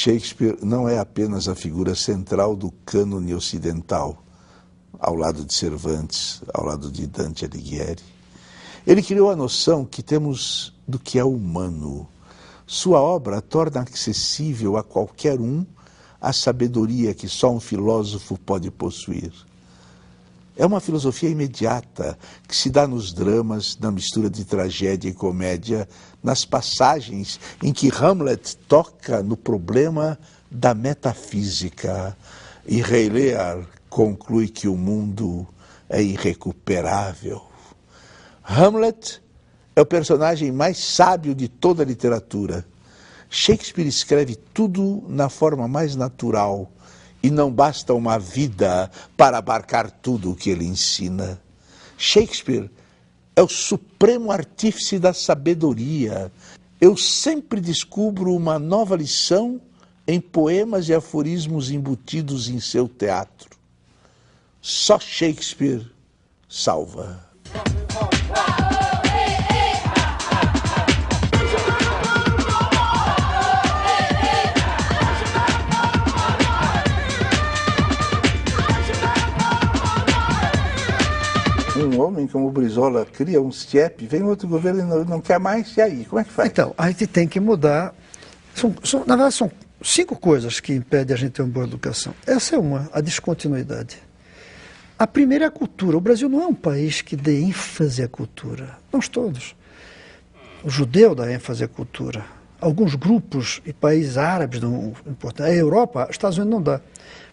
Shakespeare não é apenas a figura central do cânone ocidental, ao lado de Cervantes, ao lado de Dante Alighieri. Ele criou a noção que temos do que é humano. Sua obra torna acessível a qualquer um a sabedoria que só um filósofo pode possuir. É uma filosofia imediata que se dá nos dramas, na mistura de tragédia e comédia, nas passagens em que Hamlet toca no problema da metafísica e Rei Lear conclui que o mundo é irrecuperável. Hamlet é o personagem mais sábio de toda a literatura. Shakespeare escreve tudo na forma mais natural e não basta uma vida para abarcar tudo o que ele ensina. Shakespeare é o supremo artífice da sabedoria. Eu sempre descubro uma nova lição em poemas e aforismos embutidos em seu teatro. Só Shakespeare salva. Um homem como o Brizola cria um CIEP, vem outro governo e não quer mais, e aí? Como é que faz? Então, a gente tem que mudar. Na verdade, são 5 coisas que impedem a gente ter uma boa educação. Essa é uma, a descontinuidade. A primeira é a cultura. O Brasil não é um país que dê ênfase à cultura. Nós todos. O judeu dá ênfase à cultura. Alguns grupos e países árabes dão importância. A Europa, os Estados Unidos não dá.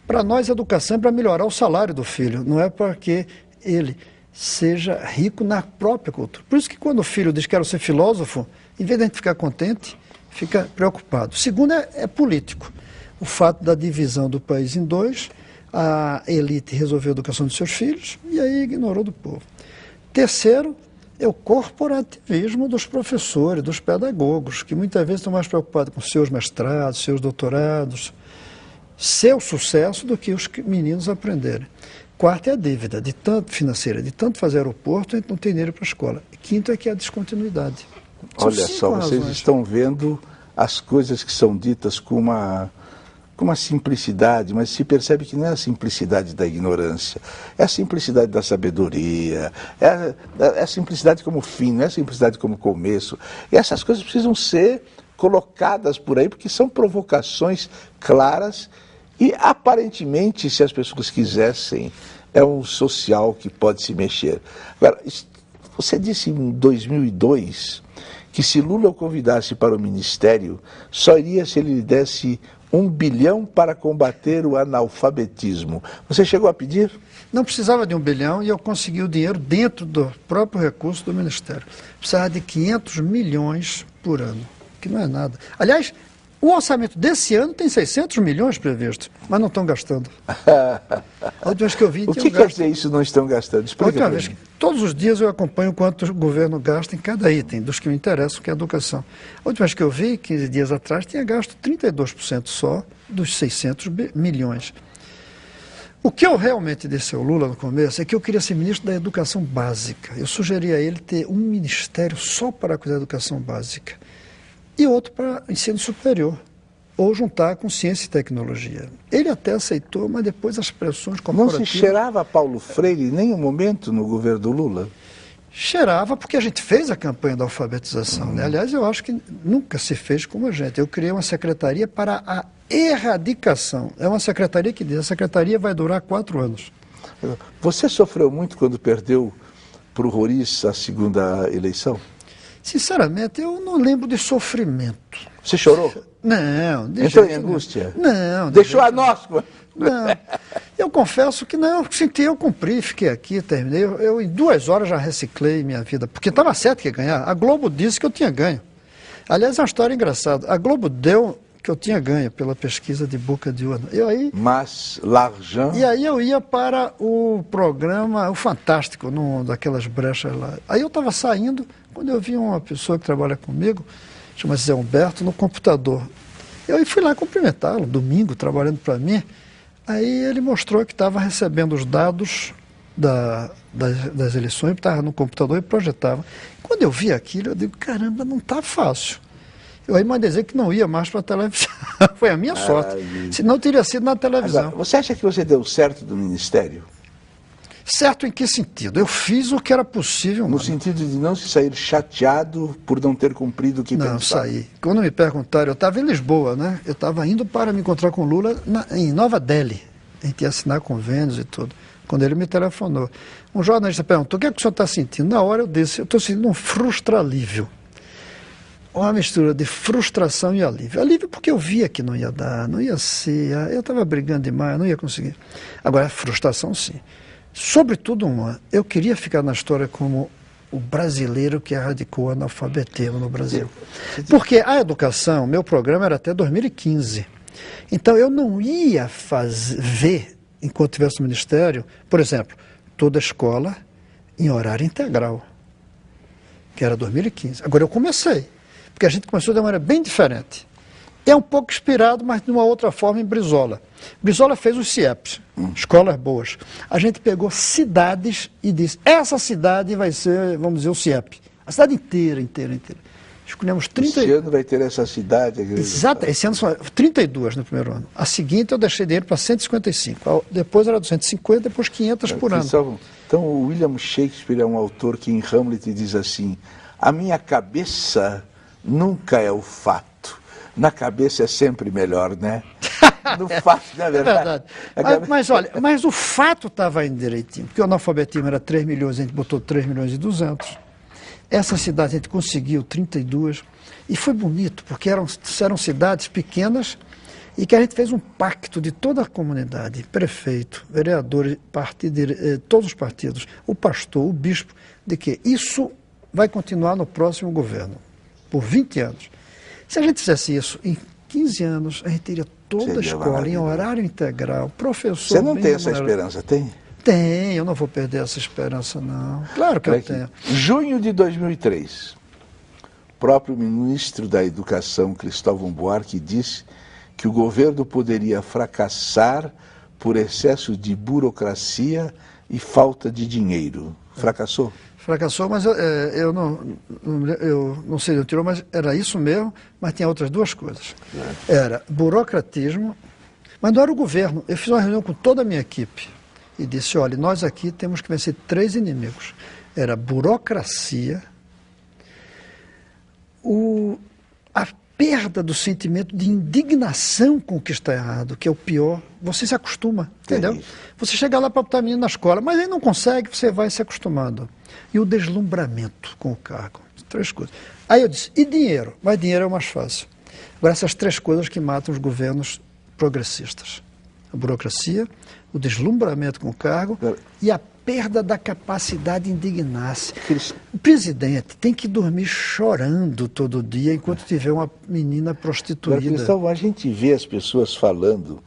Para nós, a educação é para melhorar o salário do filho, não é para que ele seja rico na própria cultura. Por isso que quando o filho diz que quero ser filósofo, em vez de a gente ficar contente, fica preocupado. Segundo é político. O fato da divisão do país em 2, a elite resolveu a educação dos seus filhos e aí ignorou do povo. Terceiro é o corporativismo dos professores, dos pedagogos, que muitas vezes estão mais preocupados com seus mestrados, seus doutorados, seu sucesso do que os meninos aprenderem. Quarto é a dívida, de tanto financeira, de tanto fazer aeroporto, a gente não tem dinheiro para a escola. E quinto é que é a descontinuidade. Olha só, vocês estão vendo as coisas que são ditas com uma simplicidade, mas se percebe que não é a simplicidade da ignorância, é a simplicidade da sabedoria, é a simplicidade como fim, não é a simplicidade como começo. E essas coisas precisam ser colocadas por aí, porque são provocações claras. E, aparentemente, se as pessoas quisessem, é um social que pode se mexer. Agora, você disse em 2002 que se Lula o convidasse para o ministério, só iria se ele lhe desse 1 bilhão para combater o analfabetismo. Você chegou a pedir? Não precisava de 1 bilhão e eu consegui o dinheiro dentro do próprio recurso do ministério. Precisava de 500 milhões por ano, que não é nada. Aliás, o orçamento desse ano tem 600 milhões previstos, mas não estão gastando. A última vez que eu vi... O que quer dizer isso, não estão gastando? Explica para mim. Todos os dias eu acompanho quanto o governo gasta em cada item, dos que me interessam, que é a educação. A última vez que eu vi, 15 dias atrás, tinha gasto 32% só dos 600 milhões. O que eu realmente disse ao Lula no começo é que eu queria ser ministro da educação básica. Eu sugeri a ele ter um ministério só para cuidar da educação básica e outro para ensino superior, ou juntar com ciência e tecnologia. Ele até aceitou, mas depois as pressões corporativas... Não se cheirava Paulo Freire em nenhum momento no governo do Lula? Cheirava porque a gente fez a campanha da alfabetização. Né? Aliás, eu acho que nunca se fez como a gente. Eu criei uma secretaria para a erradicação. É uma secretaria que diz, a secretaria vai durar 4 anos. Você sofreu muito quando perdeu para o Roriz a segunda eleição? Sinceramente, eu não lembro de sofrimento. Você chorou? Não. Entrou em angústia? Não. Deixou a nós? Não. Eu confesso que não, eu cumpri, fiquei aqui, terminei. Eu em 2 horas já reciclei minha vida, porque estava certo que ia ganhar. A Globo disse que eu tinha ganho. Aliás, é uma história engraçada. A Globo deu que eu tinha ganho pela pesquisa de boca de urna. Mas l'argent... E aí eu ia para o programa, o Fantástico, daquelas brechas lá. Aí eu estava saindo, quando eu vi uma pessoa que trabalha comigo, chama-se Zé Humberto, no computador. Eu fui lá cumprimentá-lo, domingo, trabalhando para mim. Aí ele mostrou que estava recebendo os dados das eleições, estava no computador e projetava. Quando eu vi aquilo, eu digo, caramba, não está fácil. Eu aí mandei dizer que não ia mais para a televisão. Foi a minha sorte. Senão teria sido na televisão. Agora, você acha que você deu certo do ministério? Certo em que sentido? Eu fiz o que era possível. No sentido de não se sair chateado por não ter cumprido o que pensava. Não, saí. Quando me perguntaram, eu estava em Lisboa, né? Eu estava indo para me encontrar com Lula em Nova Delhi. A gente ia assinar convênios e tudo. Quando ele me telefonou. Um jornalista perguntou, o que é que o senhor está sentindo? Na hora eu disse, eu estou sentindo um frustralívio. Uma mistura de frustração e alívio. Alívio porque eu via que não ia dar, não ia ser, eu estava brigando demais, não ia conseguir. Agora, frustração sim. Sobretudo eu queria ficar na história como o brasileiro que erradicou o analfabetismo no Brasil. Porque a educação, meu programa era até 2015. Então eu não ia ver, enquanto tivesse no Ministério, por exemplo, toda a escola em horário integral, que era 2015. Agora eu comecei, porque a gente começou de uma maneira bem diferente. É um pouco inspirado, mas de uma outra forma em Brizola. Brizola fez os CIEPs, escolas boas. A gente pegou cidades e disse, essa cidade vai ser, vamos dizer, o CIEP. A cidade inteira. Escolhemos 30... Esse ano vai ter essa cidade. Exato, esse ano são 32 no primeiro ano. A seguinte eu deixei dinheiro para 155. Depois era 250, depois 500 por ano. Então o William Shakespeare é um autor que em Hamlet diz assim, a minha cabeça nunca é o fato. Na cabeça é sempre melhor, né? No fato, na verdade. É verdade. Mas olha, mas o fato estava indo direitinho, porque o analfabetismo era 3 milhões, a gente botou 3 milhões e 200. Essa cidade a gente conseguiu 32, e foi bonito, porque eram cidades pequenas e que a gente fez um pacto de toda a comunidade, prefeito, vereadores, todos os partidos, o pastor, o bispo, de que isso vai continuar no próximo governo, por 20 anos. Se a gente fizesse isso em 15 anos, a gente teria toda a escola em horário integral, professor... Você não tem essa esperança, tem? Tem, eu não vou perder essa esperança, não. Claro que eu tenho. Junho de 2003, o próprio ministro da Educação, Cristóvão Buarque, disse que o governo poderia fracassar por excesso de burocracia e falta de dinheiro. Fracassou? Fracassou, mas eu não sei de onde tirou, mas era isso mesmo, mas tinha outras duas coisas. Era burocratismo, mas não era o governo. Eu fiz uma reunião com toda a minha equipe e disse, olha, nós aqui temos que vencer 3 inimigos. Era burocracia, a perda do sentimento de indignação com o que está errado, que é o pior. Você se acostuma, entendeu? Você chega lá para botar a menina na escola, mas aí não consegue, você vai se acostumando. E o deslumbramento com o cargo. 3 coisas. Aí eu disse, e dinheiro? Mas dinheiro é o mais fácil. Agora, essas 3 coisas que matam os governos progressistas. A burocracia, o deslumbramento com o cargo e a perda da capacidade de indignar-se. O presidente tem que dormir chorando todo dia enquanto tiver uma menina prostituída. Cristóvão, a gente vê as pessoas falando,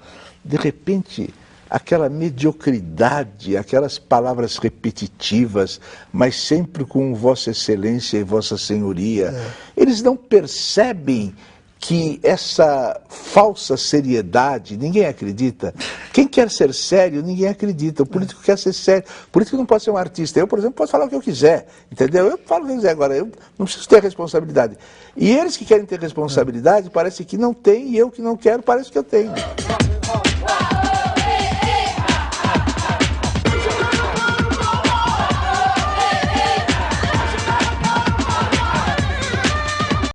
de repente, aquela mediocridade, aquelas palavras repetitivas, mas sempre com Vossa Excelência e Vossa Senhoria. Eles não percebem que essa falsa seriedade, ninguém acredita. Quem quer ser sério, ninguém acredita. O político quer ser sério. O político não pode ser um artista. Eu, por exemplo, posso falar o que eu quiser, entendeu? Eu falo o que eu quiser agora, eu não preciso ter responsabilidade. E eles que querem ter responsabilidade, parece que não têm, e eu que não quero, parece que eu tenho.